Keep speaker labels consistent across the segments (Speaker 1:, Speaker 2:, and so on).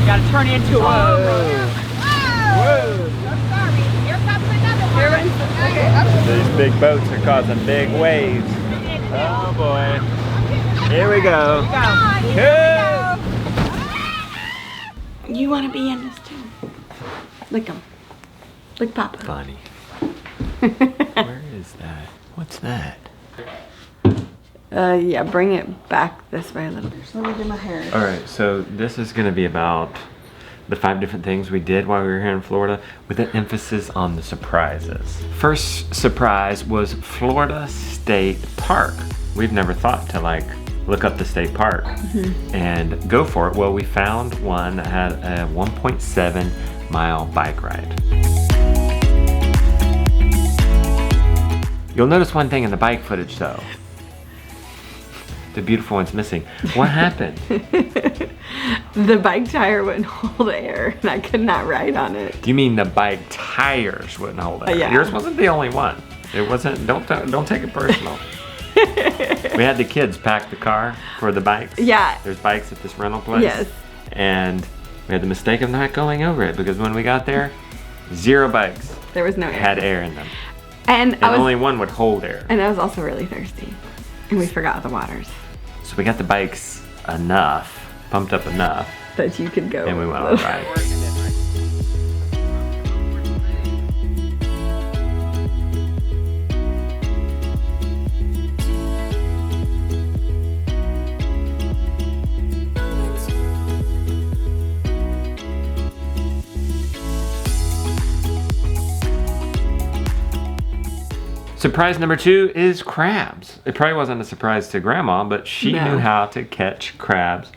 Speaker 1: Gotta turn into a...
Speaker 2: Whoa!
Speaker 3: I'm sorry. Here comes another one. Okay, up.
Speaker 2: These big boats are causing big waves. Oh boy. Here we go. Hey!
Speaker 1: You want to be in this too? Lick him. Lick Papa.
Speaker 2: Funny. Where is that? What's that?
Speaker 1: Yeah, bring it back this way a little bit. Let me do my hair.
Speaker 2: All right, so this is gonna be about the 5 different things we did while we were here in Florida with an emphasis on the surprises. First surprise was Florida State Park. We've never thought to like look up the state park and go for it. Well, we found one that had a 1.7 mile bike ride. You'll notice one thing in the bike footage though. The beautiful one's missing. What happened?
Speaker 1: The bike tire wouldn't hold air and I could not ride on it.
Speaker 2: You mean the bike tires wouldn't hold air?
Speaker 1: Yeah.
Speaker 2: Yours wasn't the only one. It wasn't, don't take it personal. We had the kids pack the car for the bikes.
Speaker 1: Yeah.
Speaker 2: There's bikes at this rental place.
Speaker 1: Yes.
Speaker 2: And we had the mistake of not going over it because when we got there, 0 bikes
Speaker 1: There was no air.
Speaker 2: had air in them.
Speaker 1: And
Speaker 2: only one would hold air.
Speaker 1: And I was also really thirsty. And we forgot the waters.
Speaker 2: So we got the bikes enough, pumped up enough,
Speaker 1: That you could go.
Speaker 2: and we went on a ride. Surprise number 2 is crabs. It probably wasn't a surprise to Grandma, but she knew how to catch crabs,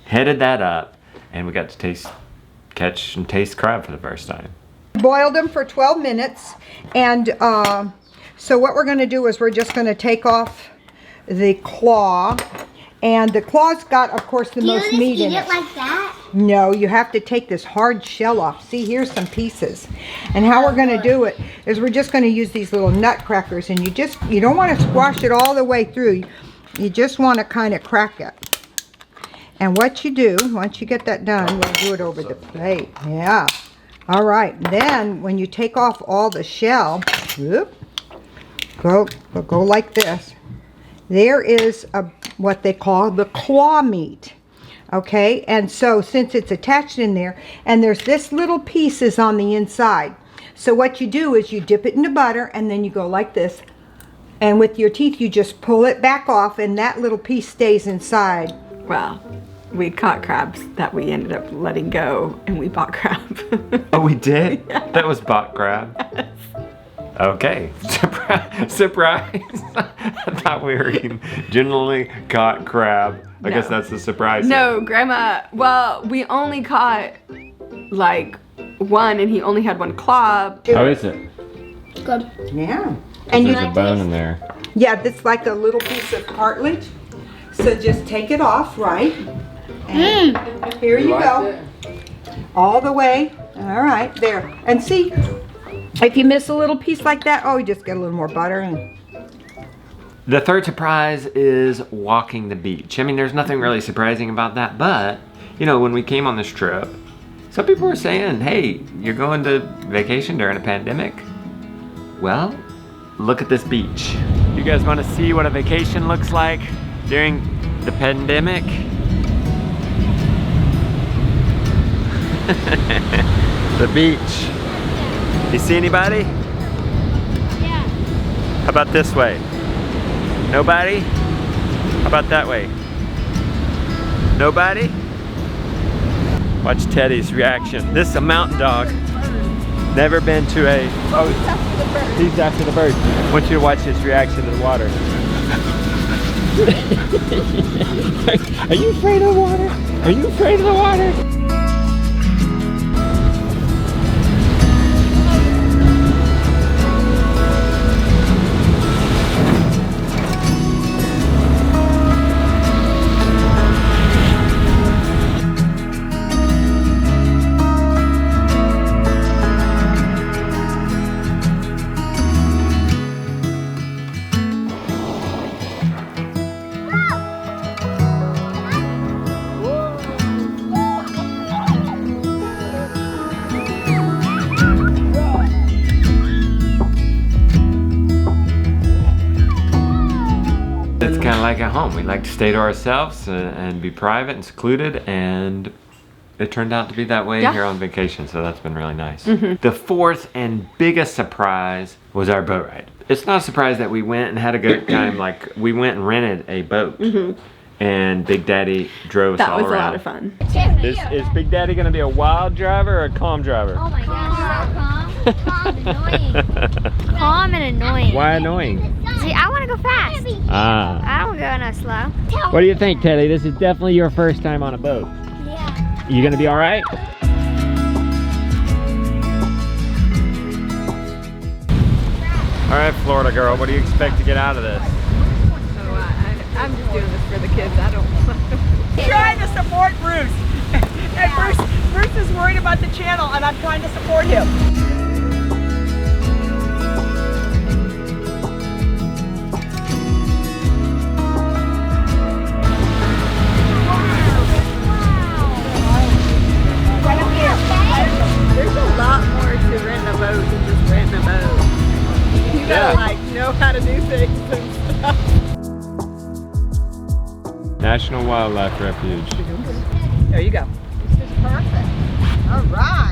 Speaker 2: headed that up, and we got to catch and taste crab for the first time.
Speaker 4: Boiled them for 12 minutes, and so what we're going to do is we're just going to take off the claw, and the claw's got, of course, the most meat in it.
Speaker 5: Do you just eat it like that?
Speaker 4: No, you have to take this hard shell off. See, here's some pieces. And how we're going to do it is we're just going to use these little nut crackers, and you don't want to squash it all the way through. You just want to kind of crack it. And what you do, once you get that done, we'll do it over the plate. Yeah. All right. Then when you take off all the shell, whoop, go like this. There is what they call the claw meat. Okay, and so since it's attached in there, and there's this little pieces on the inside. So what you do is you dip it into butter, and then you go like this. And with your teeth, you just pull it back off, and that little piece stays inside.
Speaker 1: Well, we caught crabs that we ended up letting go, and we bought crab.
Speaker 2: Oh, we did? Yeah. That was bot crab. Okay, surprise. I thought we were eating generally caught crab. I guess that's the surprise.
Speaker 1: No, Grandma, well, we only caught like one, and he only had one claw.
Speaker 2: How is it?
Speaker 5: Good.
Speaker 4: Yeah. And
Speaker 2: There's a bone in there.
Speaker 4: Yeah, that's like a little piece of cartilage. So just take it off, right? And here you go. All the way. All right, there. And see, if you miss a little piece like that, oh, you just get a little more butter. And
Speaker 2: the third surprise is walking the beach. I mean, there's nothing really surprising about that, but, you know, when we came on this trip, some people were saying, hey, you're going to vacation during a pandemic? Well, look at this beach. You guys want to see what a vacation looks like during the pandemic? The beach. You see anybody?
Speaker 5: Yeah.
Speaker 2: How about this way? Nobody? How about that way? Nobody? Watch Teddy's reaction. This is a mountain dog. Never been to a... Oh, he's after the bird. I want you to watch his reaction to the water. Are you afraid of the water? Are you afraid of the water? like at home. We like to stay to ourselves and be private and secluded, and it turned out to be that way here on vacation, so that's been really nice. The fourth and biggest surprise was our boat ride. It's not a surprise that we went and had a good time. Like, we went and rented a boat, and Big Daddy drove us all around.
Speaker 1: That was a lot of fun.
Speaker 2: Is Big Daddy gonna be a wild driver or a calm driver?
Speaker 5: Oh my gosh, so calm. Calm and annoying. Calm and annoying.
Speaker 2: Why annoying?
Speaker 5: See, I want to go fast.
Speaker 2: Ah.
Speaker 5: I don't go no slow.
Speaker 2: What do you think, Teddy? This is definitely your first time on a boat.
Speaker 5: Yeah.
Speaker 2: You gonna be all right? All right, Florida girl, what do you expect to get out of this?
Speaker 1: I'm just doing this for the kids. I don't.
Speaker 3: Trying to support Bruce. And Bruce is worried about the channel, and I'm trying to support him.
Speaker 1: There's a lot more to rent a boat than just renting a boat. You gotta like know how to do things and stuff.
Speaker 2: National Wildlife Refuge.
Speaker 3: There you go.
Speaker 4: This is perfect. All right.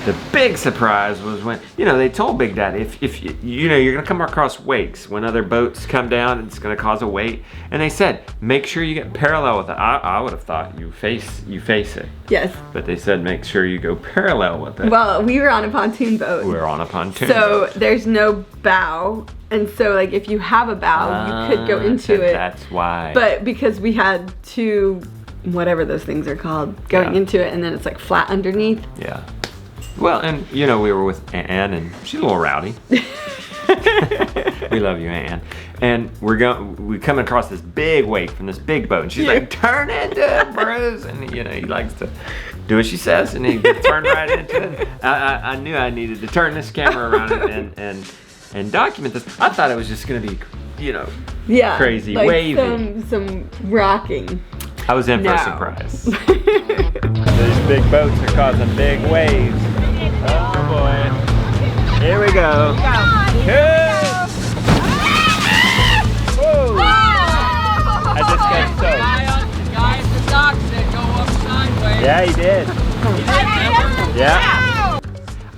Speaker 2: The big surprise was when, you know, they told Big Daddy, if you know, you're gonna come across wakes. When other boats come down, it's gonna cause a wake. And they said, make sure you get parallel with it. I would have thought you face it.
Speaker 1: Yes.
Speaker 2: But they said, make sure you go parallel with it.
Speaker 1: Well, we were on a pontoon boat.
Speaker 2: We're on a pontoon
Speaker 1: So
Speaker 2: boat.
Speaker 1: there's no bow. And so like if you have a bow, you could go into it.
Speaker 2: That's why.
Speaker 1: But because we had two, whatever those things are called, going into it, and then it's like flat underneath.
Speaker 2: Yeah. Well, and you know, we were with Ann, and she's a little rowdy. We love you, Ann. And we come across this big wake from this big boat, and she's like, turn into it, Bruce. And you know, he likes to do what she says, and he turned right into it. I knew I needed to turn this camera around and document this. I thought it was just gonna be, you know, crazy,
Speaker 1: like
Speaker 2: wavy.
Speaker 1: Some rocking.
Speaker 2: I was in for a surprise. These big boats are causing big waves. Oh boy. Here we go. Hey! Whoa! I just got soaked.
Speaker 3: The guy at the dock said go up sideways.
Speaker 2: Yeah, he did. Yeah.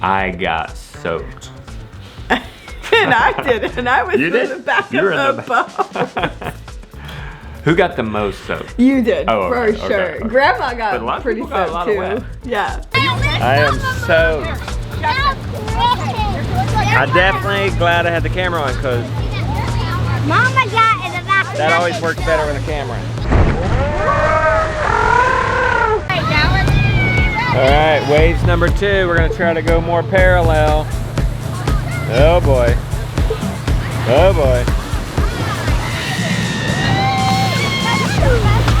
Speaker 2: I got soaked.
Speaker 1: And I did it, and I was
Speaker 2: You
Speaker 1: in
Speaker 2: did?
Speaker 1: the back
Speaker 2: You were
Speaker 1: of
Speaker 2: in
Speaker 1: the
Speaker 2: the
Speaker 1: boat.
Speaker 2: Who got the most soaked?
Speaker 1: You did,
Speaker 2: Oh,
Speaker 1: for
Speaker 2: okay,
Speaker 1: sure.
Speaker 2: okay.
Speaker 1: Grandma
Speaker 2: But a
Speaker 1: got
Speaker 2: lot of
Speaker 1: pretty
Speaker 2: people got a lot
Speaker 1: soaked
Speaker 2: of
Speaker 1: too.
Speaker 2: wet.
Speaker 1: Yeah.
Speaker 2: I am soaked. I'm definitely glad I had the camera on, because
Speaker 5: Mama got in the back.
Speaker 2: that always works better with a camera. All right, waves number 2. We're gonna try to go more parallel. Oh boy. Oh boy.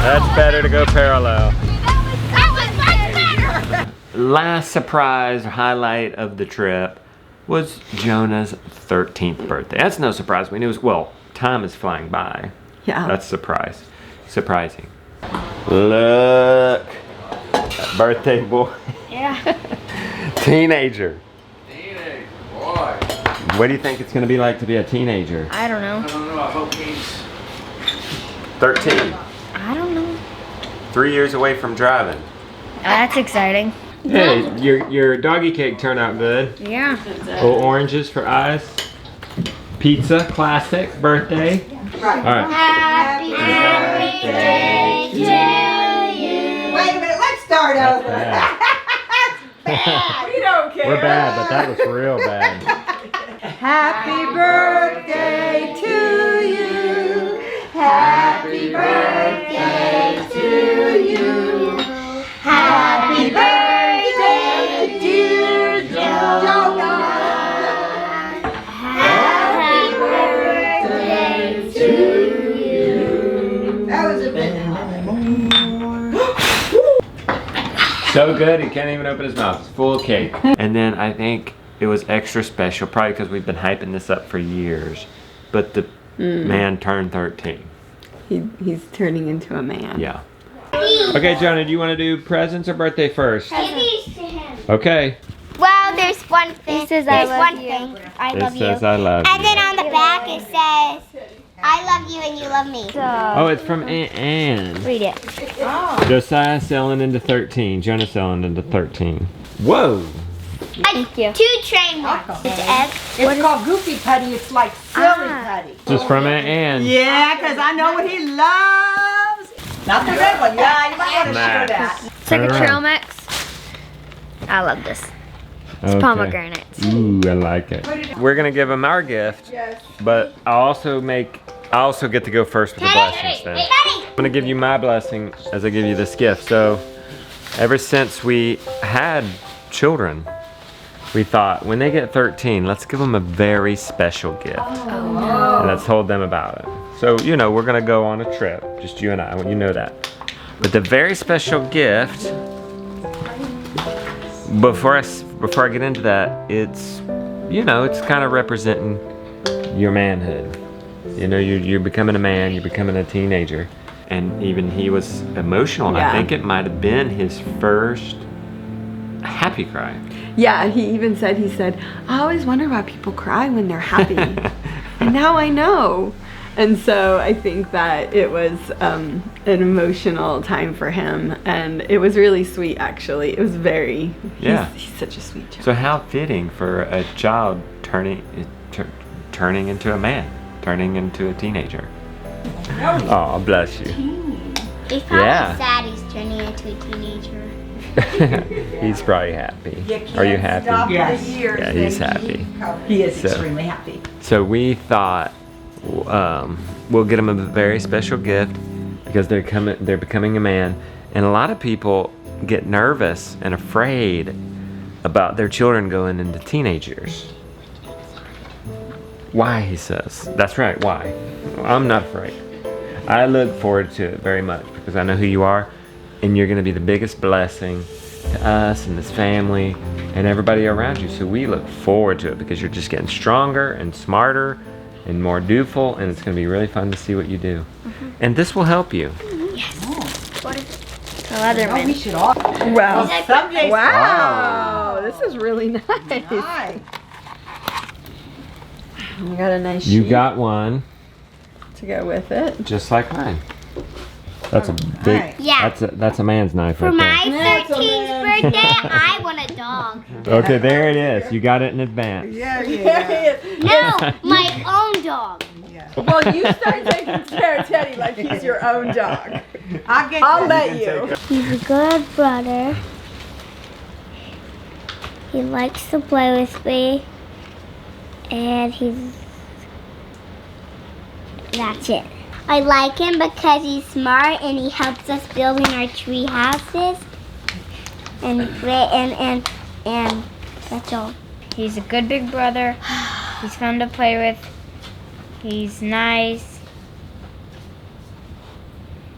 Speaker 2: That's better to go parallel. Last surprise highlight of the trip was Jonah's 13th birthday. That's no surprise. We knew it was, well, time is flying by.
Speaker 1: Yeah.
Speaker 2: That's surprising. Look. That birthday boy.
Speaker 5: Yeah.
Speaker 2: Teenager.
Speaker 6: Teenage boy.
Speaker 2: What do you think it's going to be like to be a teenager?
Speaker 5: I don't know.
Speaker 6: I don't know. I hope he's
Speaker 2: 13.
Speaker 5: I don't know.
Speaker 2: 3 years away from driving.
Speaker 5: That's exciting.
Speaker 2: Hey, your doggy cake turned out good.
Speaker 5: Yeah.
Speaker 2: Little oranges for eyes. Pizza, classic, birthday.
Speaker 4: Right.
Speaker 2: All right.
Speaker 5: Happy birthday to you.
Speaker 4: Wait a minute, let's start over.
Speaker 2: bad.
Speaker 1: We don't care.
Speaker 2: We're bad, but that was real bad.
Speaker 4: Happy birthday to you. Happy birthday to you. Happy birthday, dear Jonah. Happy birthday to you. That was a bit.
Speaker 2: So good, he can't even open his mouth. It's full of cake. And then I think it was extra special, probably because we've been hyping this up for years. But the man turned 13.
Speaker 1: He's turning into a man.
Speaker 2: Yeah. Okay, Jonah, do you want to do presents or birthday first?
Speaker 5: Give these to him.
Speaker 2: Okay.
Speaker 5: Well, there's one thing.
Speaker 7: It says,
Speaker 5: there's
Speaker 7: "I love
Speaker 5: one
Speaker 7: you."
Speaker 5: thing. I
Speaker 2: It
Speaker 5: love you.
Speaker 2: says I love
Speaker 5: And
Speaker 2: you.
Speaker 5: then on the back it says, I love you and you love me.
Speaker 2: Oh, it's from Aunt Ann.
Speaker 5: Read it.
Speaker 2: Josiah selling into 13. Jonah selling into 13. Whoa.
Speaker 5: Thank you. 2 train marks.
Speaker 3: It's called Goofy Putty. It's like silly putty.
Speaker 2: Just from Aunt Ann.
Speaker 3: Yeah, because I know what he loves. Not the red one. Yeah, you might want to share that.
Speaker 7: It's like a
Speaker 2: Alright.
Speaker 7: trail mix. I love this. It's
Speaker 2: Okay.
Speaker 7: pomegranates.
Speaker 2: Ooh, I like it. We're gonna give him our gift, but I also get to go first with the blessings then. I'm gonna give you my blessing as I give you this gift. So, ever since we had children, we thought when they get 13, let's give them a very special gift. And let's hold them about it. So, you know, we're gonna go on a trip, just you and I, you know that. But the very special gift, before I get into that, it's, you know, it's kind of representing your manhood. You know, you're becoming a man, you're becoming a teenager. And even he was emotional.
Speaker 1: Yeah.
Speaker 2: I think it might have been his first happy cry.
Speaker 1: Yeah, he even said, I always wonder why people cry when they're happy. And now I know. And so I think that it was an emotional time for him. And it was really sweet, actually. It was very, he's such a sweet child.
Speaker 2: So how fitting for a child turning into a man, turning into a teenager. Oh, bless you.
Speaker 5: He's probably
Speaker 2: Yeah.
Speaker 5: sad he's turning into a teenager.
Speaker 2: He's probably happy. Are you happy?
Speaker 3: Yes.
Speaker 2: Yeah, he's happy.
Speaker 3: He is
Speaker 2: So-
Speaker 3: extremely happy.
Speaker 2: So we thought we'll get him a very special gift because they're becoming a man, and a lot of people get nervous and afraid about their children going into teenagers. Why, he says. That's right, why? I'm not afraid. I look forward to it very much because I know who you are, and you're going to be the biggest blessing to us and this family and everybody around you. So we look forward to it because you're just getting stronger and smarter and more dutiful, and it's going to be really fun to see what you do. And this will help you.
Speaker 5: What is it?
Speaker 7: Leatherman.
Speaker 3: We should all.
Speaker 1: Wow.
Speaker 3: Someday.
Speaker 1: Wow. This is really nice.
Speaker 3: Hi.
Speaker 1: You got a nice
Speaker 2: You
Speaker 1: sheet
Speaker 2: got one
Speaker 1: to go with it.
Speaker 2: just like mine. That's a big.
Speaker 3: Right.
Speaker 5: Yeah.
Speaker 2: That's a man's knife
Speaker 5: For
Speaker 2: right
Speaker 5: my
Speaker 3: That's a
Speaker 5: 13th birthday, I want a dog.
Speaker 2: there. Okay, there it is. You got it in advance.
Speaker 3: Yeah.
Speaker 5: No, my own dog.
Speaker 1: Well, you start taking care of Teddy like he's your own dog. I'll let you.
Speaker 5: He's a good brother. He likes to play with me. And that's it. I like him because he's smart and he helps us building our tree houses. And that's all.
Speaker 7: He's a good big brother. He's fun to play with. He's nice.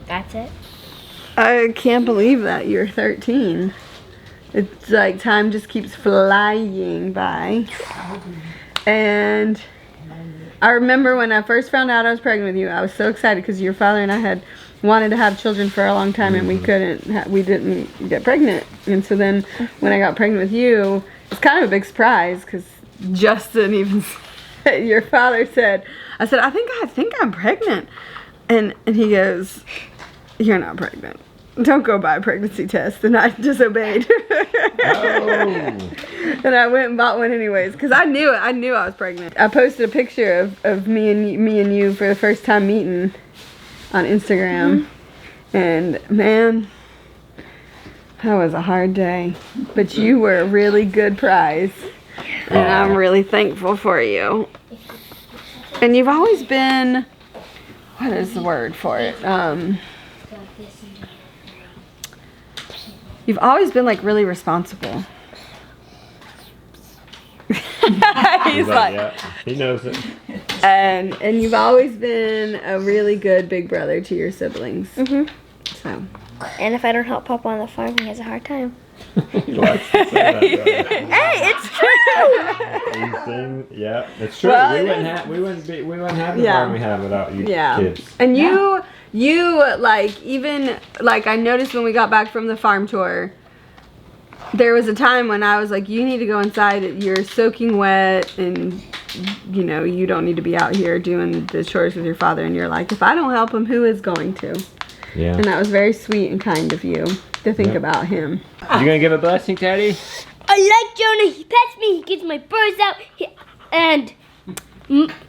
Speaker 7: That's it.
Speaker 1: I can't believe that you're 13. It's like time just keeps flying by. And I remember when I first found out I was pregnant with you, I was so excited because your father and I had wanted to have children for a long time and we didn't get pregnant. And so then when I got pregnant with you, it's kind of a big surprise because Justin even said, your father said, I said, I think I'm pregnant. And he goes, you're not pregnant. Don't go buy a pregnancy test. And I disobeyed. And I went and bought one anyways because I knew it. I knew I was pregnant. I posted a picture of me and you for the first time meeting on Instagram. And man, that was a hard day. But you were a really good prize. And I'm really thankful for you. And you've always been, what is the word for it? You've always been like really responsible. He's like,
Speaker 2: yeah, he knows it.
Speaker 1: and you've always been a really good big brother to your siblings. So,
Speaker 7: And if I don't help Papa on the farm, he has a hard time.
Speaker 2: He likes to say that,
Speaker 1: Hey, it's true.
Speaker 2: yeah, it's true.
Speaker 1: Well,
Speaker 2: we wouldn't have the
Speaker 1: Yeah.
Speaker 2: farm we have without you
Speaker 1: Yeah.
Speaker 2: kids.
Speaker 1: And you like, even like, I noticed when we got back from the farm tour, there was a time when I was like, you need to go inside, you're soaking wet, and you know, you don't need to be out here doing the chores with your father. And you're like, if I don't help him, who is going to?
Speaker 2: Yeah.
Speaker 1: And that was very sweet and kind of you to think about him.
Speaker 2: You gonna give a blessing, Teddy?
Speaker 5: I like Jonah. He pets me. He gets my birds out. And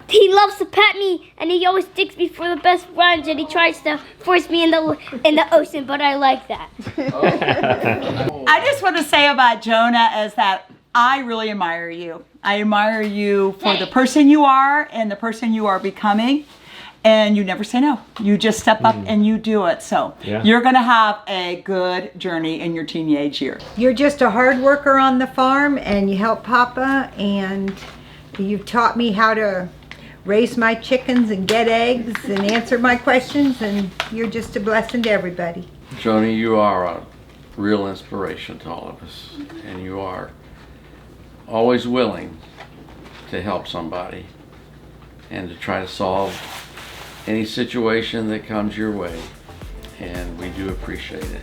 Speaker 5: he loves to pet me. And he always takes me for the best runs. And he tries to force me in the ocean. But I like that.
Speaker 3: I just want to say about Jonah is that I really admire you. I admire you for the person you are and the person you are becoming. And you never say no. You just step up and you do it. So you're going to have a good journey in your teenage years.
Speaker 4: You're just a hard worker on the farm, and you help Papa, and you've taught me how to raise my chickens and get eggs and answer my questions, and you're just a blessing to everybody.
Speaker 6: Jonah, you are a real inspiration to all of us. And you are always willing to help somebody and to try to solve any situation that comes your way, and we do appreciate it.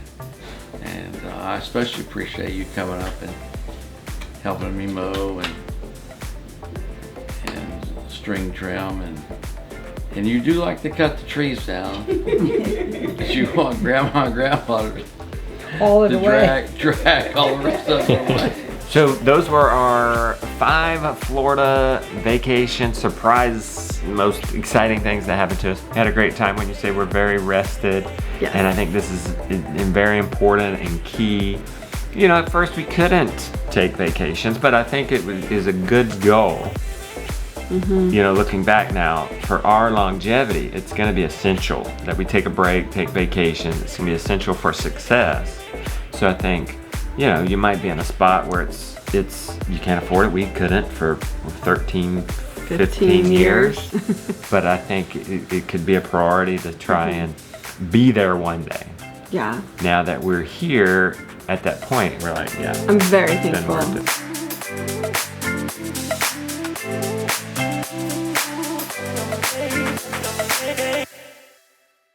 Speaker 6: And I especially appreciate you coming up and helping me mow and string trim, and you do like to cut the trees down. But you want Grandma and Grandpa
Speaker 4: All of
Speaker 6: to
Speaker 4: the way.
Speaker 6: drag all the rest of them away.
Speaker 2: So those were our 5 Florida vacation surprise, most exciting things that happened to us. We had a great time. When you say we're very rested,
Speaker 1: Yes.
Speaker 2: and I think this is very important and key. You know, at first we couldn't take vacations, but I think it is a good goal. You know, looking back now, for our longevity, it's going to be essential that we take a break, take vacations. It's going to be essential for success. So I think, you know, you might be in a spot where it's you can't afford it. We couldn't for 15 years. But I think it could be a priority to try and be there one day.
Speaker 1: Yeah.
Speaker 2: Now that we're here at that point, we're like, yeah,
Speaker 1: I'm very
Speaker 2: it's been
Speaker 1: thankful.
Speaker 2: worth it.